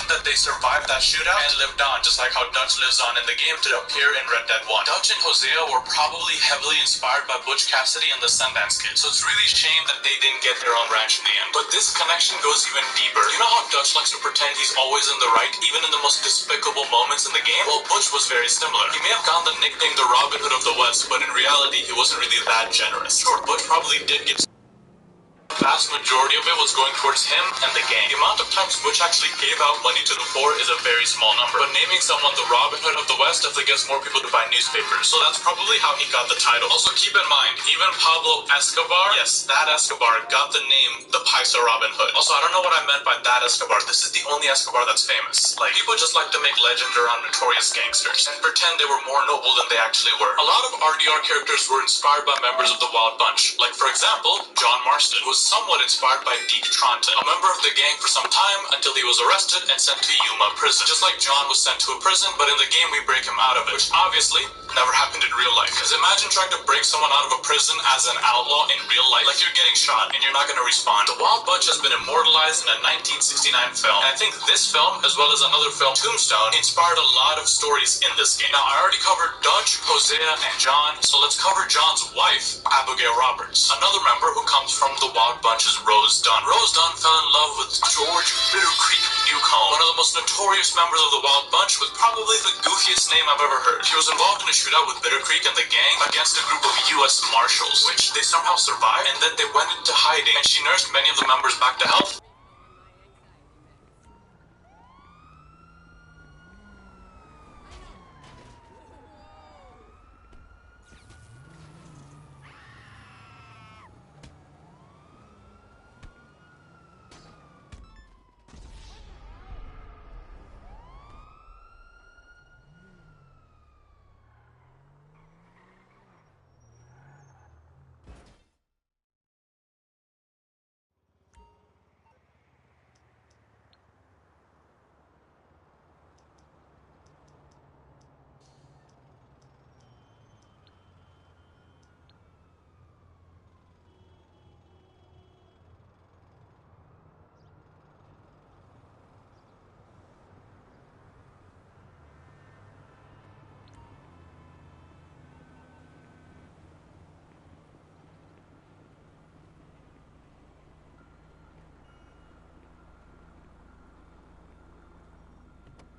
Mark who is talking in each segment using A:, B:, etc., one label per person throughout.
A: important that they survived that shootout and lived on, just like how Dutch lives on in the game to appear in Red Dead 1. Dutch and Hosea were probably heavily inspired by Butch Cassidy and the Sundance Kid, so it's really a shame that they didn't get their own ranch in the end. But this connection goes even deeper. You know how Dutch likes to pretend he's always in the right, even in the most despicable moments in the game? Well, Butch was very similar. He may have gotten the nickname the Robin Hood of the West, but in reality, he wasn't really that generous. Sure, Butch probably did get the vast majority of it was going towards him and the gang. The amount of times Butch actually gave out money to the poor is a very small number, but naming someone the Robin Hood of the West definitely gets more people to buy newspapers, so that's probably how he got the title. Also keep in mind, even Pablo Escobar, yes, that Escobar, got the name the Paisa Robin Hood. Also, I don't know what I meant by that Escobar. This is the only Escobar that's famous. Like, people just like to make legends around notorious gangsters and pretend they were more noble than they actually were. A lot of RDR characters were inspired by members of the Wild Bunch. Like, for example, John Marston was somewhat inspired by Deke Tronton, a member of the gang for some time until he was arrested and sent to Yuma prison. Just like John was sent to a prison, but in the game we break him out of it, which obviously never happened in real life. Because imagine trying to break someone out of a prison as an outlaw in real life. Like, you're getting shot and you're not going to respond. The Wild Bunch has been immortalized in a 1969 film, and I think this film, as well as another film, Tombstone, inspired a lot of stories in this game. Now, I already covered Dutch, Hosea, and John, so let's cover John's wife, Abigail Roberts. Another member who comes from the Wild Bunch is Rose Dunn. Rose Dunn fell in love with George Bitter Creek Newcomb, one of the most notorious members of the Wild Bunch with probably the goofiest name I've ever heard. He was involved in a shootout with Bitter Creek and the gang against a group of U.S. Marshals, which they somehow survived, and then they went into hiding, and she nursed many of the members back to health.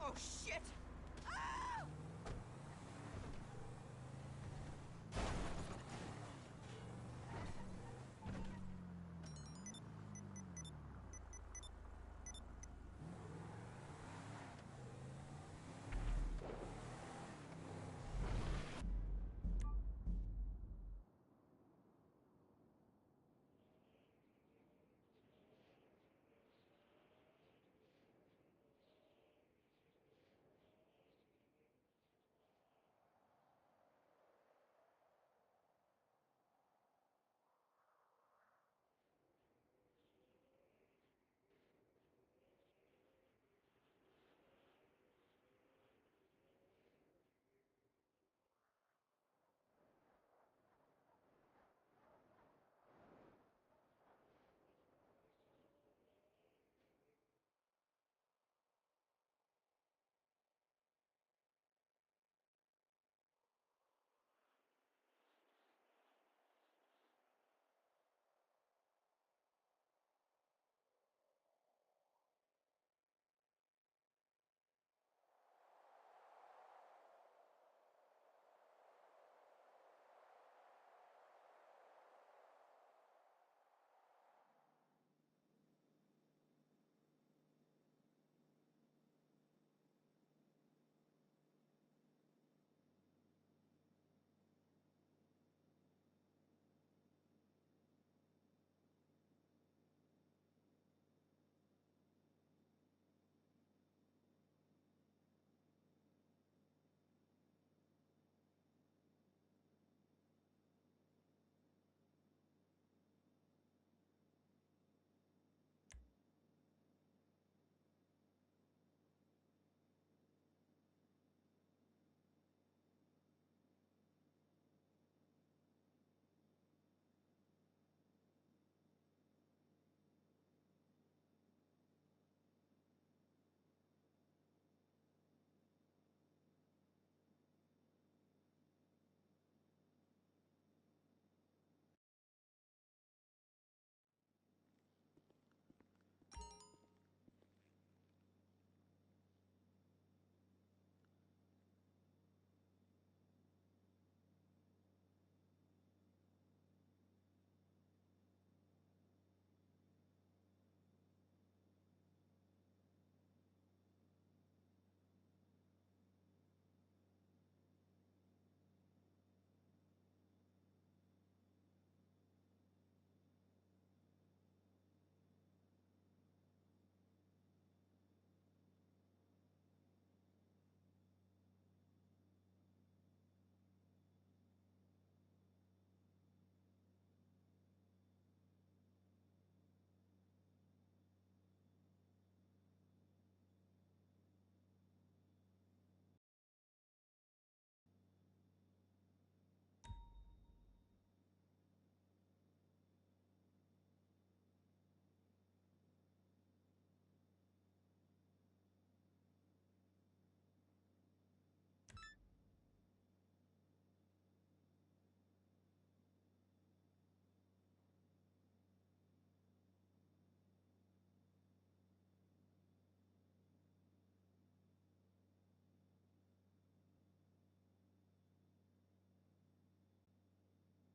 B: Oh shit!